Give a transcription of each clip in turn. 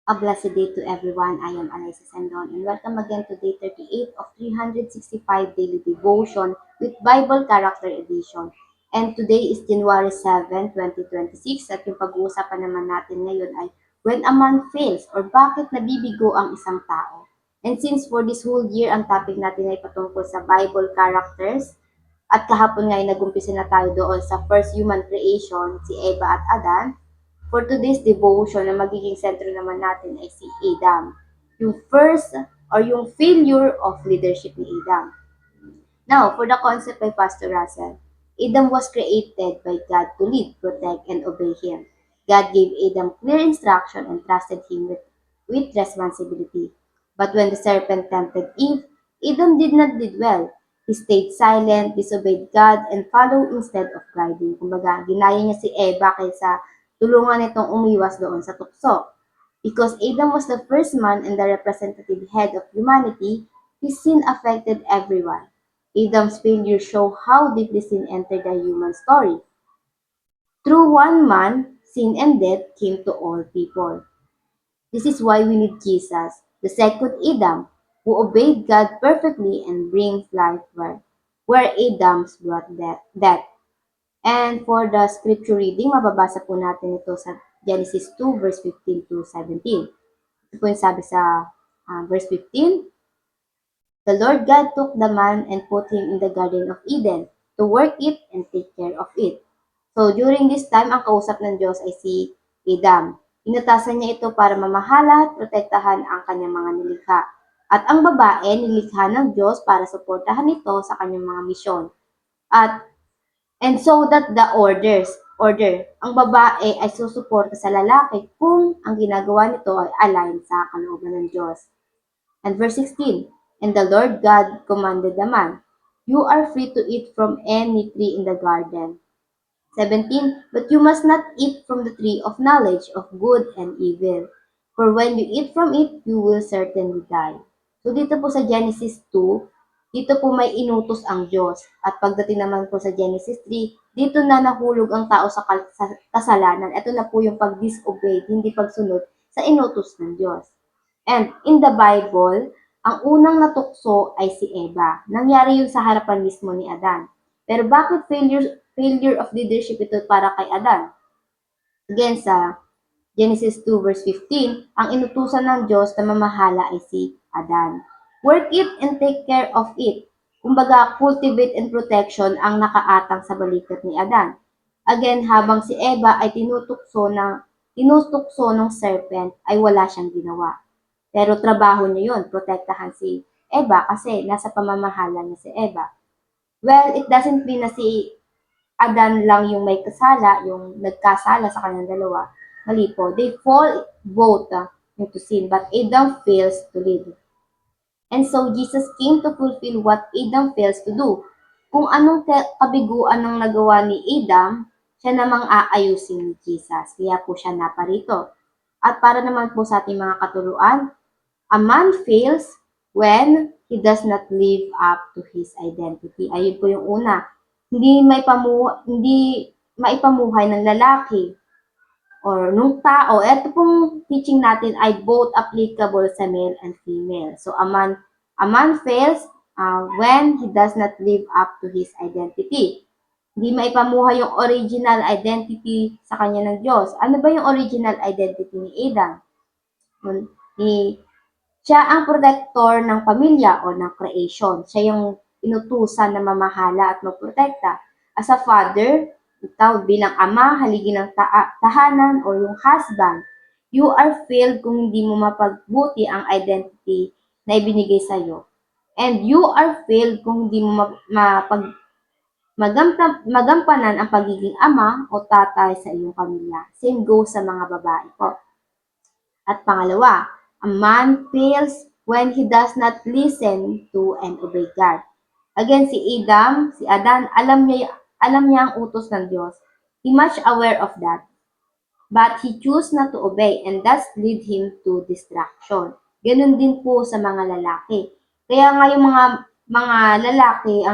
A blessed day to everyone. I am Alaysa Sandon and welcome again to day 38 of 365 Daily Devotion with Bible Character Edition. And today is January 7, 2026 at yung pag-uusapan naman natin ngayon ay when a man fails or bakit nabibigo ang isang tao. And since for this whole year ang topic natin ay patungkol sa Bible characters at kahapon nga ay nag-umpisa na tayo doon sa first human creation, si Eva at Adan. For today's devotion, na magiging sentro naman natin ay si Adam. Yung first or yung failure of leadership ni Adam. Now, for the concept by Pastor Russell, Adam was created by God to lead, protect, and obey Him. God gave Adam clear instruction and trusted him with responsibility. But when the serpent tempted Eve, Adam did not lead well. He stayed silent, disobeyed God, and followed instead of guiding. Kumbaga, ginaya niya si Eva kaysa tulungan itong umiwas doon sa tukso. Because Adam was the first man and the representative head of humanity, his sin affected everyone. Adam's failure show how deeply sin entered the human story. Through one man, sin and death came to all people. This is why we need Jesus, the second Adam, who obeyed God perfectly and brings life where Adam's brought death. And for the scripture reading, mababasa po natin ito sa Genesis 2 verse 15 to 17. Ito po yung sabi sa verse 15. The Lord God took the man and put him in the Garden of Eden to work it and take care of it. So during this time, ang kausap ng Diyos ay si Adam. Inatasan niya ito para mamahala at protektahan ang kanyang mga nilikha. At ang babae, nilikha ng Diyos para suportahan ito sa kanyang mga misyon. And so that the order, ang babae ay susuporta sa lalaki kung ang ginagawa nito ay align sa kalooban ng Diyos. And verse 16, and the Lord God commanded the man, you are free to eat from any tree in the garden. 17, but you must not eat from the tree of knowledge of good and evil, for when you eat from it, you will certainly die. So dito po sa Genesis 2, dito po may inutos ang Diyos. At pagdating naman po sa Genesis 3, dito na nahulog ang tao sa kasalanan. Ito na po yung pag-disobey, hindi pagsunod sa inutos ng Diyos. And in the Bible, ang unang natukso ay si Eva. Nangyari yun sa harapan mismo ni Adan. Pero bakit failure of leadership ito para kay Adan? Again, sa Genesis 2 verse 15, ang inutusan ng Diyos na mamahala ay si Adan. Work it and take care of it. Kumbaga, cultivate and protection ang nakaatang sa balikat ni Adan. Again, habang si Eva ay tinutukso ng serpent, ay wala siyang ginawa. Pero trabaho niya yun, protektahan si Eva kasi nasa pamamahala niya si Eva. Well, it doesn't mean na si Adan lang yung may kasala, yung nagkasala sa kanilang dalawa. Mali po. They fall both into sin, but Adam fails to lead. And so, Jesus came to fulfill what Adam fails to do. Kung anong kabiguan ang nagawa ni Adam, siya namang aayusin ni Jesus. Kaya po siya naparito. At para naman po sa ating mga katuruan, a man fails when he does not live up to his identity. Ayun po yung una. Hindi maipamuhay ng lalaki or nung tao. Ito pong teaching natin ay both applicable sa male and female. So, a man fails when he does not live up to his identity. Hindi maipamuhay yung original identity sa kanya ng Diyos. Ano ba yung original identity ni Adam? Siya ang protector ng pamilya o ng creation. Siya yung inutusan na mamahala at magprotekta. As a father, ikaw bilang ama, haligi ng tahanan o yung husband, you are failed kung hindi mo mapagbuti ang identity na ibinigay sa iyo. And you are failed kung hindi mo magampanan ang pagiging ama o tatay sa iyong pamilya. Same goes sa mga babae po. At pangalawa, a man fails when he does not listen to and obey God. Again, si Adan, alam niya ang utos ng Diyos. He much aware of that. But he chose not to obey and thus lead him to destruction. Ganun din po sa mga lalaki. Kaya nga yung mga lalaki,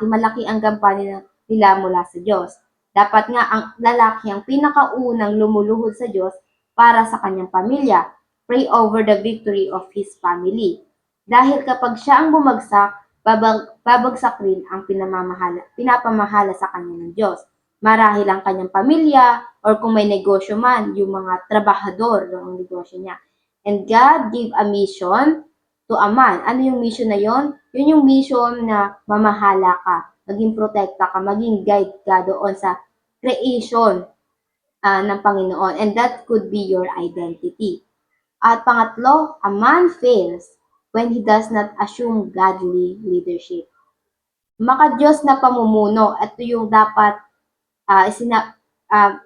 malaki ang gampanin nila mula sa Diyos. Dapat nga ang lalaki ang pinakaunang lumuluhod sa Diyos para sa kanyang pamilya. Pray over the victory of his family. Dahil kapag siya ang bumagsak, babagsak rin ang pinapamahala sa kanya ng Diyos. Marahil ang kanyang pamilya or kung may negosyo man, yung mga trabahador ng negosyo niya. And God gave a mission to a man. Ano yung mission na yon? Yun yung mission na mamahala ka, maging protekta ka, maging guide ka doon sa creation ng Panginoon. And that could be your identity. At pangatlo, a man fails when he does not assume godly leadership. Maka-Diyos na pamumuno, ito yung dapat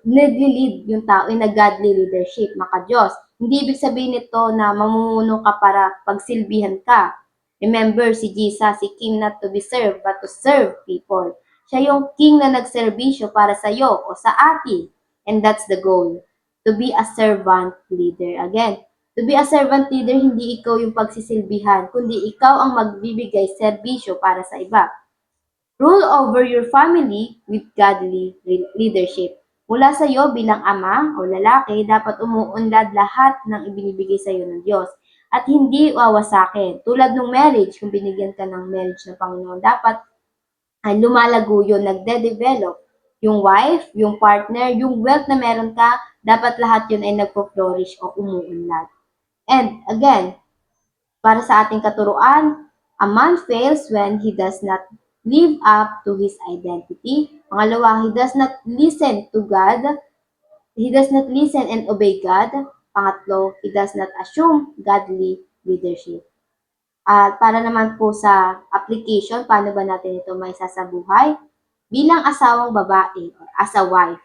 nagli-lead yung tao in a godly leadership, maka-Diyos. Hindi ibig sabihin nito na mamumuno ka para pagsilbihan ka. Remember, si Jesus, he came not to be served, but to serve people. Siya yung king na nagserbisyo para sa iyo o sa atin. And that's the goal. To be a servant leader. Again, to be a servant leader, hindi ikaw yung pagsisilbihan, kundi ikaw ang magbibigay serbisyo para sa iba. Rule over your family with godly leadership. Mula sa iyo bilang ama o lalaki, dapat umuunlad lahat ng ibinibigay sa iyo ng Diyos at hindi wawasakin. Tulad ng marriage, kung binigyan ka ng marriage ng Panginoon, dapat ay lumalago yun, nagde-develop. Yung wife, yung partner, yung wealth na meron ka, dapat lahat yun ay nagpo-flourish o umuunlad. And again, para sa ating katuruan, a man fails when he does not live up to his identity. Pangalawa, he does not listen to God. He does not listen and obey God. Pangatlo, he does not assume godly leadership. At para naman po sa application, paano ba natin ito may sasabuhay? Bilang asawang babae or as a wife,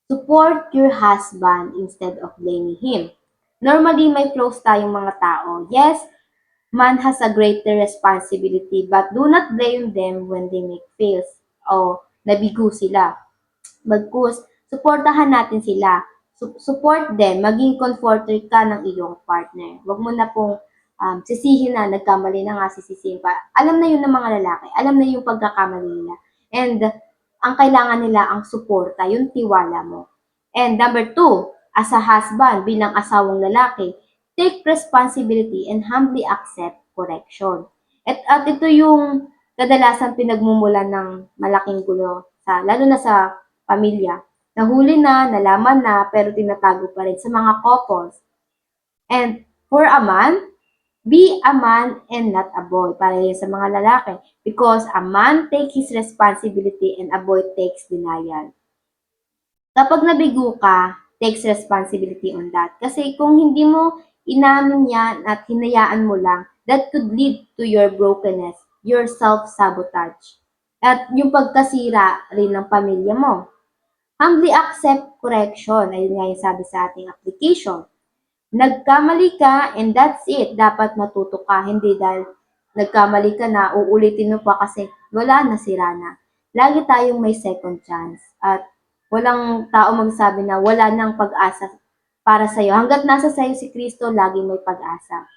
support your husband instead of blaming him. Normally, may flaws tayong mga tao. Yes, man has a greater responsibility, but do not blame them when they make fails o nabigo sila. Bagkus, suportahan natin sila. Support them, maging comforter ka ng iyong partner. Huwag mo na pong sisihin na nagkamali na nga, sisisihin pa. Alam na yun ng mga lalaki, alam na yung pagkakamali nila. And ang kailangan nila ang suporta, yung tiwala mo. And number two, as a husband, bilang asawang lalaki, take responsibility and humbly accept correction. At ito yung kadalasan pinagmumulan ng malaking gulo, lalo na sa pamilya. Nahuli na, nalaman na, pero tinatago pa rin sa mga couples. And for a man, be a man and not a boy. Para yun sa mga lalaki. Because a man takes his responsibility and a boy takes denial. Kapag nabigo ka, takes responsibility on that. Kasi kung hindi mo inamin yan at hinayaan mo lang, that could lead to your brokenness, your self-sabotage, at yung pagkasira rin ng pamilya mo. Humbly accept correction. Ayun nga yung sabi sa ating application. Nagkamali ka and that's it. Dapat matuto ka. Hindi dahil nagkamali ka na, uulitin mo pa kasi wala na, sira na. Lagi tayong may second chance. At walang tao magsabi na wala nang pag-asa para sa'yo. Hanggat nasa sa'yo si Kristo, laging may pag-asa.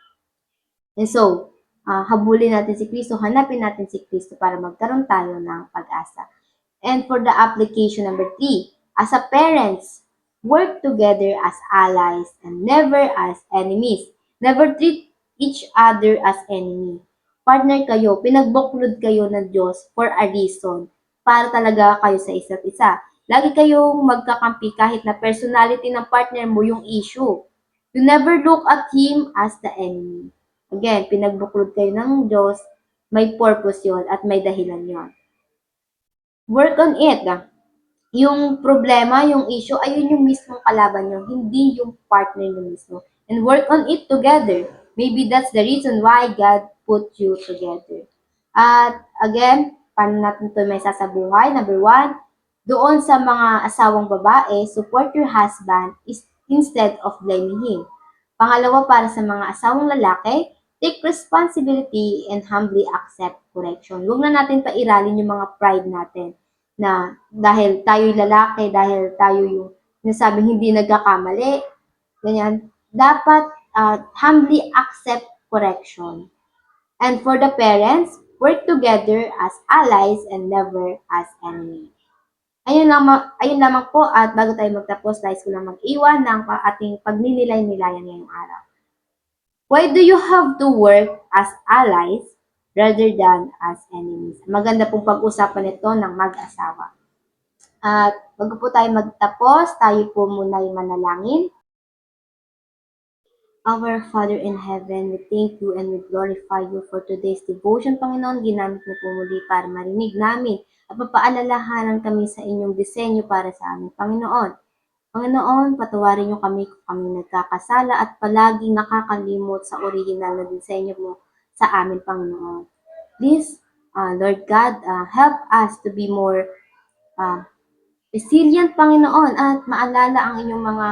And so, habulin natin si Kristo, hanapin natin si Kristo para magkaroon tayo ng pag-asa. And for the application number 3, as a parents, work together as allies and never as enemies. Never treat each other as enemy. Partner kayo, pinagbuklod kayo ng Diyos for a reason, para talaga kayo sa isa't isa. Lagi kayong magkakampi kahit na personality ng partner mo yung issue. You never look at him as the enemy. Again, pinagbuklod kayo ng Diyos, may purpose yon at may dahilan yon. Work on it. Yung problema, yung issue, ayun yung mismong kalaban nyo, hindi yung partner nyo mismo. And work on it together. Maybe that's the reason why God put you together. At again, paano natin ito may sasabuhay? Number 1, doon sa mga asawang babae, support your husband instead of blaming him. Pangalawa, para sa mga asawang lalaki, take responsibility and humbly accept correction. Huwag na natin pairalin yung mga pride natin na dahil tayo'y lalaki, dahil tayo yung nasabing hindi nagkakamali, ganyan, dapat humbly accept correction. And for the parents, work together as allies and never as enemies. Ayun lamang po at bago tayo magtapos, nais ko lang mag-iwan ng ating pagninilay-nilayan ngayong araw. Why do you have to work as allies rather than as enemies? Maganda pong pag-usapan ito ng mag-asawa. At bago po tayo magtapos, tayo po muna ay manalangin. Our Father in heaven, we thank you and we glorify you for today's devotion, Panginoon. Ginamit niyo po muli para marinig namin at mapaalalahanan kami sa inyong disenyo para sa amin, Panginoon. Panginoon, patawarin niyo kami kung kami nagkakasala at palaging nakakalimot sa original na disenyo mo sa amin, Panginoon. Please, Lord God, help us to be more uh, resilient, Panginoon, at maalala ang inyong mga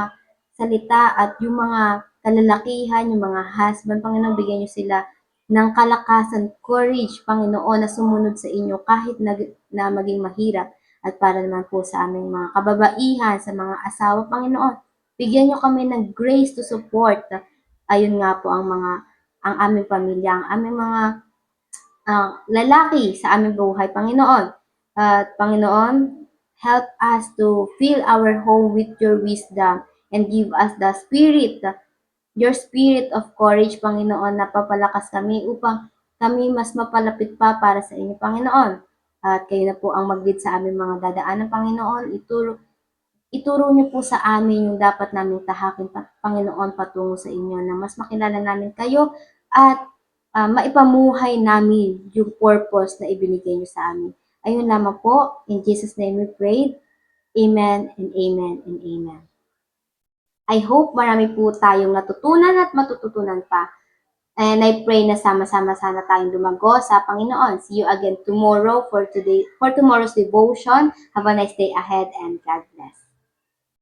salita at yung mga kalalakihan, yung mga husband, Panginoon, bigyan niyo sila ng kalakasan, courage, Panginoon, na sumunod sa inyo kahit na maging mahirap. At para naman po sa aming mga kababaihan, sa mga asawa, Panginoon, bigyan niyo kami ng grace to support. Ayun nga po ang aming pamilya, ang aming mga lalaki sa aming buhay, Panginoon. At Panginoon, help us to fill our home with your wisdom and give us the spirit, your spirit of courage, Panginoon, na papalakas kami upang kami mas mapalapit pa para sa inyo, Panginoon. At kayo na po ang mag-lead sa aming mga dadaanan, Panginoon. Ituro niyo po sa amin yung dapat naming tahakin, Panginoon, patungo sa inyo na mas makilala namin kayo at maipamuhay namin yung purpose na ibinigay niyo sa amin. Ayun lamang po, in Jesus' name we pray. Amen and amen and amen. I hope marami po tayong natutunan at matututunan pa. And I pray na sama-sama sana tayong lumago sa Panginoon. See you again tomorrow for tomorrow's devotion. Have a nice day ahead and God bless.